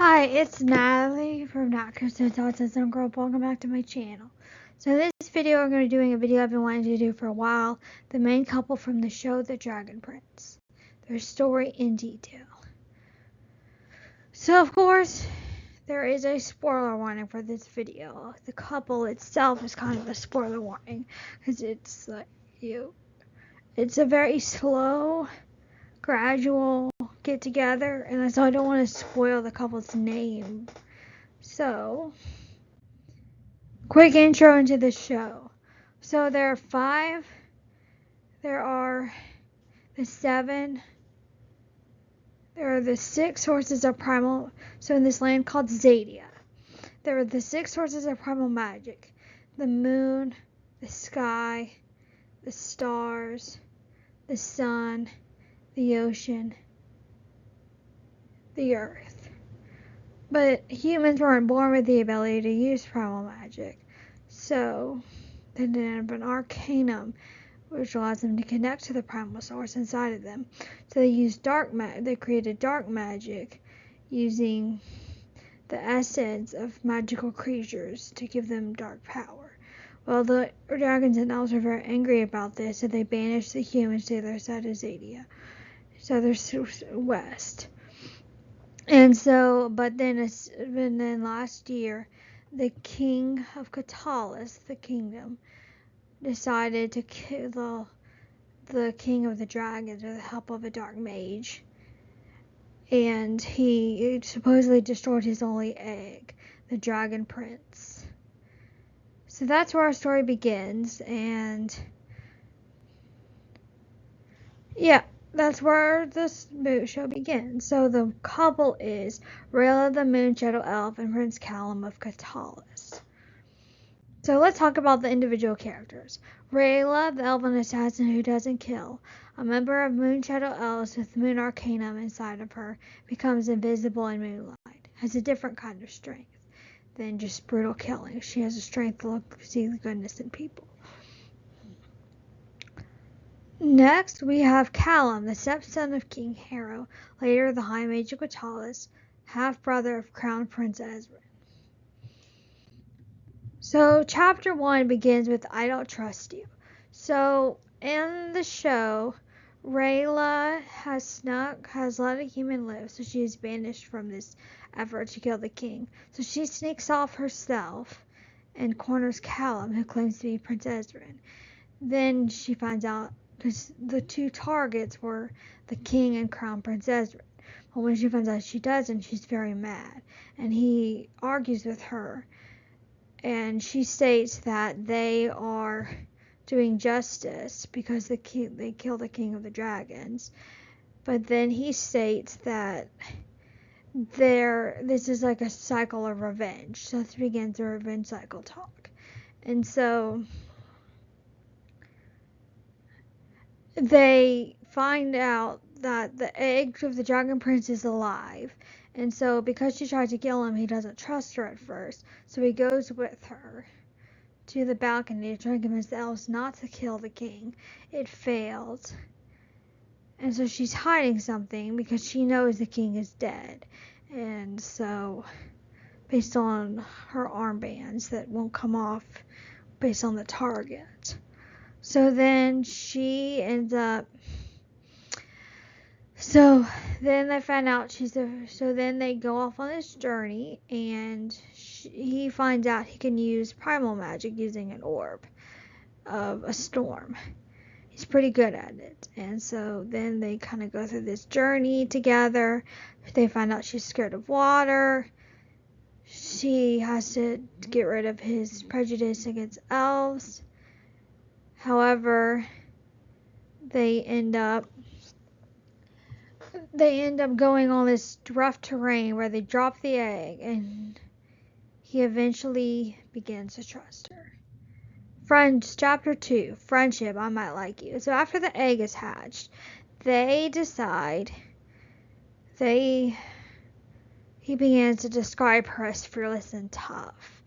Hi, it's Natalie from Not Kristen Thoughts and Some Girl. Welcome back to my channel. So in this video, I'm going to be doing a video I've been wanting to do for a while. The main couple from the show, The Dragon Prince. Their story in detail. So of course, there is a spoiler warning for this video. The couple itself is kind of a spoiler warning. Because it's like, it's a very slow, gradual get together, and so I don't want to spoil the couple's name. So, quick intro into the show. So there are 5. There are the 7. There are the 6 sources of primal. So in this land called Zadia, there are the 6 sources of primal magic: the moon, the sky, the stars, the sun, the ocean, the earth. But humans weren't born with the ability to use primal magic, so they didn't have an arcanum, which allows them to connect to the primal source inside of them. So they used they created dark magic using the essence of magical creatures to give them dark power. Well, the dragons and elves were very angry about this, so they banished the humans to the other side of Zadia, so they're west. And so, but then last year, the king of Katalis, the kingdom, decided to kill the king of the dragons with the help of a dark mage. And he supposedly destroyed his only egg, the Dragon Prince. So that's where our story begins, and yeah. That's where this show begins. So the couple is Rayla the Moon Shadow Elf and Prince Callum of Katalis. So let's talk about the individual characters. Rayla, the elven assassin who doesn't kill, a member of Moon Shadow Elves with Moon Arcanum inside of her, becomes invisible in moonlight, has a different kind of strength than just brutal killing. She has a strength to see the goodness in people. Next, we have Callum, the stepson of King Harrow, later the High Mage of Katalis, half-brother of Crown Prince Ezran. So, Chapter 1 begins with I Don't Trust You. So, in the show, Rayla has let a human live, so she is banished from this effort to kill the king. So she sneaks off herself and corners Callum, who claims to be Prince Ezran. Then she finds out the 2 targets were the king and Crown Prince Ezran. But when she finds out she doesn't, she's very mad, and he argues with her, and she states that they are doing justice because they killed the king of the dragons. But then he states that this is like a cycle of revenge. So this begins the revenge cycle talk. And so they find out that the egg of the Dragon Prince is alive, and so because she tried to kill him, he doesn't trust her at first, so he goes with her to the balcony to try and convince the elves not to kill the king. It fails, and so she's hiding something because she knows the king is dead, and so based on her armbands that won't come off based on the target. So then she ends up. So then they find out so then they go off on this journey, and he finds out he can use primal magic using an orb of a storm. He's pretty good at it. And so then they kind of go through this journey together. They find out she's scared of water. She has to get rid of his prejudice against elves. However, they end up going on this rough terrain where they drop the egg, and he eventually begins to trust her. Friends, Chapter 2, Friendship, I Might Like You. So after the egg is hatched, they decide he begins to describe her as fearless and tough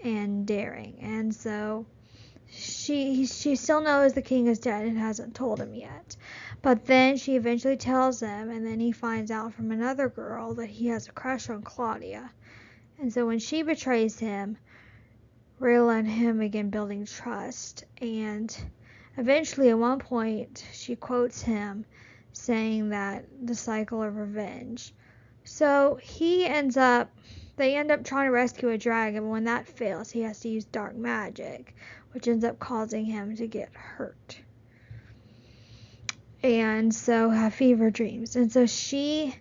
and daring, and so she still knows the king is dead and hasn't told him yet. But then she eventually tells him, and then he finds out from another girl that he has a crush on Claudia. And so when she betrays him, Rayla and him begin building trust. And eventually, at one point, she quotes him saying that the cycle of revenge. So they end up trying to rescue a dragon, but when that fails, he has to use dark magic, which ends up causing him to get hurt. And so have fever dreams. And so she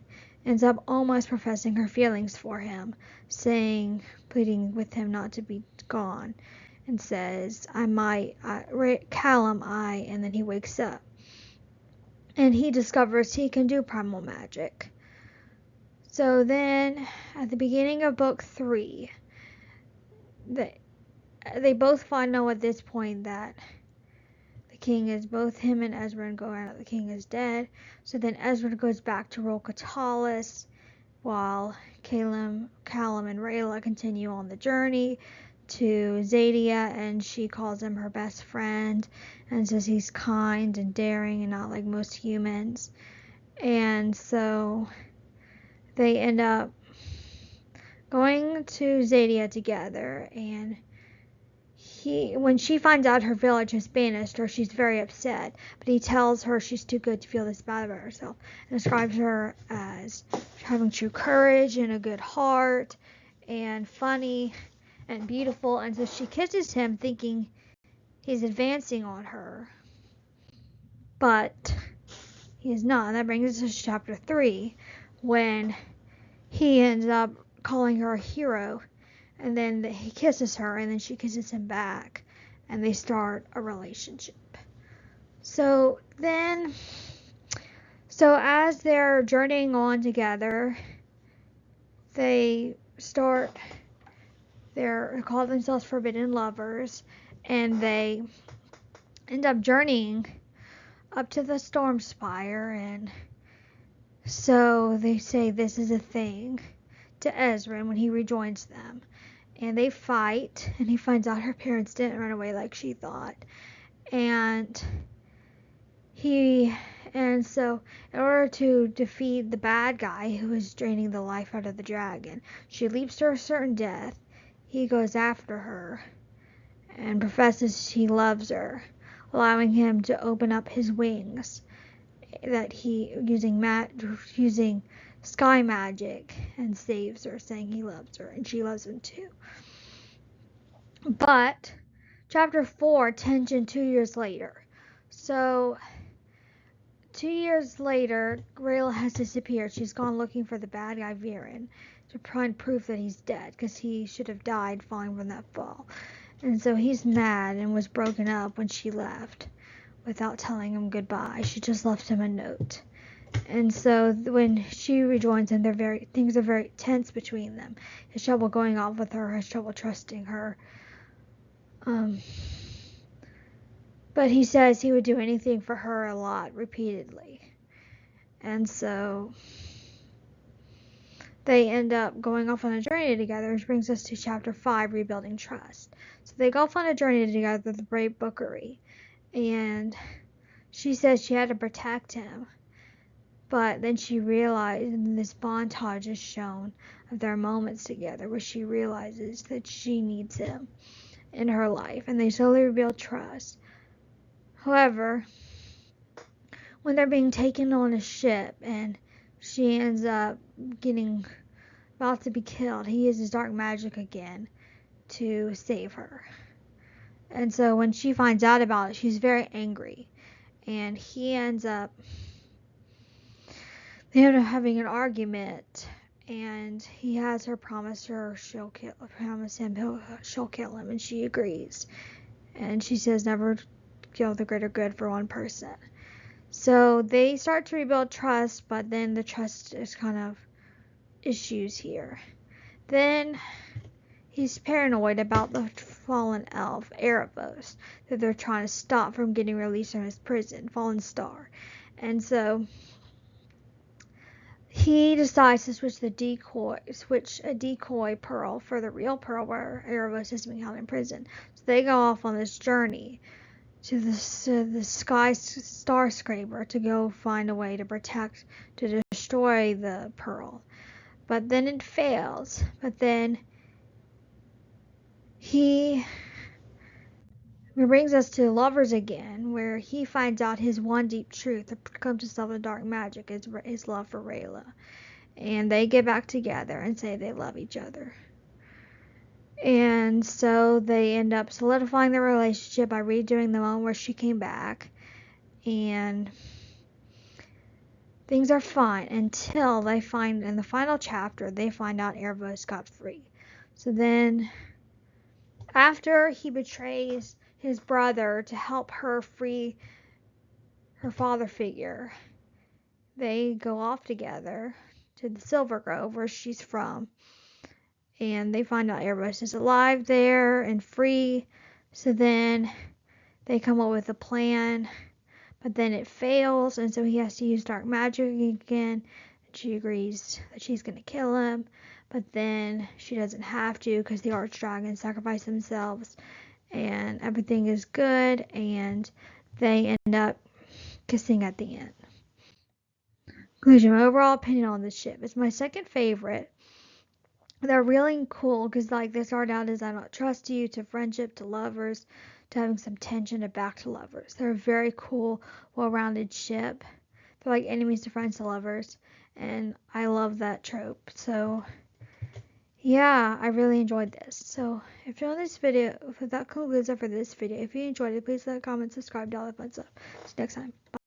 ends up almost professing her feelings for him, pleading with him not to be gone, and says, Callum, and then he wakes up. And he discovers he can do primal magic. So then, at the beginning of book 3, they both find out at this point that the king is, both him and Ezran go out, the king is dead. So then Ezran goes back to rule Katalis, while Callum and Rayla continue on the journey to Zadia, and she calls him her best friend and says he's kind and daring and not like most humans. And so they end up going to Zadia together, and when she finds out her village has banished her, she's very upset, but he tells her she's too good to feel this bad about herself, and describes her as having true courage and a good heart and funny and beautiful. And so she kisses him thinking he's advancing on her, but he is not. And that brings us to chapter 3, when he ends up calling her a hero, and then he kisses her, and then she kisses him back, and they start a relationship. So as they're journeying on together, they call themselves Forbidden Lovers, and they end up journeying up to the Stormspire, and so they say this is a thing to Ezran when he rejoins them. And they fight, and he finds out her parents didn't run away like she thought. And so in order to defeat the bad guy who is draining the life out of the dragon, she leaps to her certain death. He goes after her and professes he loves her, allowing him to open up his wings that he using sky magic, and saves her, saying he loves her, and she loves him too. But chapter 4, tension 2 years later. So 2 years later, Rayla has disappeared. She's gone looking for the bad guy Viren to find proof that he's dead, because he should have died falling from that fall. And so he's mad and was broken up when she left without telling him goodbye. She just left him a note. And so when she rejoins him, things are very tense between them. He has trouble going off with her, has trouble trusting her. But he says he would do anything for her a lot, repeatedly. And so they end up going off on a journey together, which brings us to chapter 5, Rebuilding Trust. So they go off on a journey together with the Brave Bookery, and she says she had to protect him. But then she realized, and this montage is shown of their moments together, where she realizes that she needs him in her life, and they slowly rebuild trust. However, when they're being taken on a ship and she ends up getting about to be killed, he uses dark magic again to save her. And so when she finds out about it, she's very angry, and they end up having an argument, and he has her promise her she'll kill him, and she agrees. And she says never kill the greater good for one person. So they start to rebuild trust, but then the trust is kind of issues here. Then he's paranoid about the fallen elf, Erebos, that they're trying to stop from getting released from his prison, Fallen Star. And so he decides to switch a decoy pearl for the real pearl where Erebos is being held in prison. So they go off on this journey to the sky star scraper to go find a way to destroy the pearl. But then it fails. But then he brings us to Lovers again, where he finds out his one deep truth to come to solve the dark magic is his love for Rayla. And they get back together and say they love each other. And so they end up solidifying their relationship by redoing the moment where she came back. And things are fine until they find, in the final chapter, they find out Erebos got free. So then, after he betrays his brother to help her free her father figure, they go off together to the Silver Grove, where she's from. And they find out Erebos is alive there and free. So then they come up with a plan, but then it fails, and so he has to use dark magic again. And she agrees that she's gonna kill him, but then she doesn't have to because the Archdragons sacrifice themselves, and everything is good, and they end up kissing at the end. Conclusion: my overall opinion on this ship, it's my second favorite. They're really cool because like they start out as I don't trust you to friendship to lovers to having some tension to back to lovers. They're a very cool, well-rounded ship. They're like enemies to friends to lovers, and I love that trope. So yeah, I really enjoyed this. So if you enjoyed this video, if that concludes it for this video. If you enjoyed it, please like, comment, subscribe, dollar thumbs up. See you next time. Bye.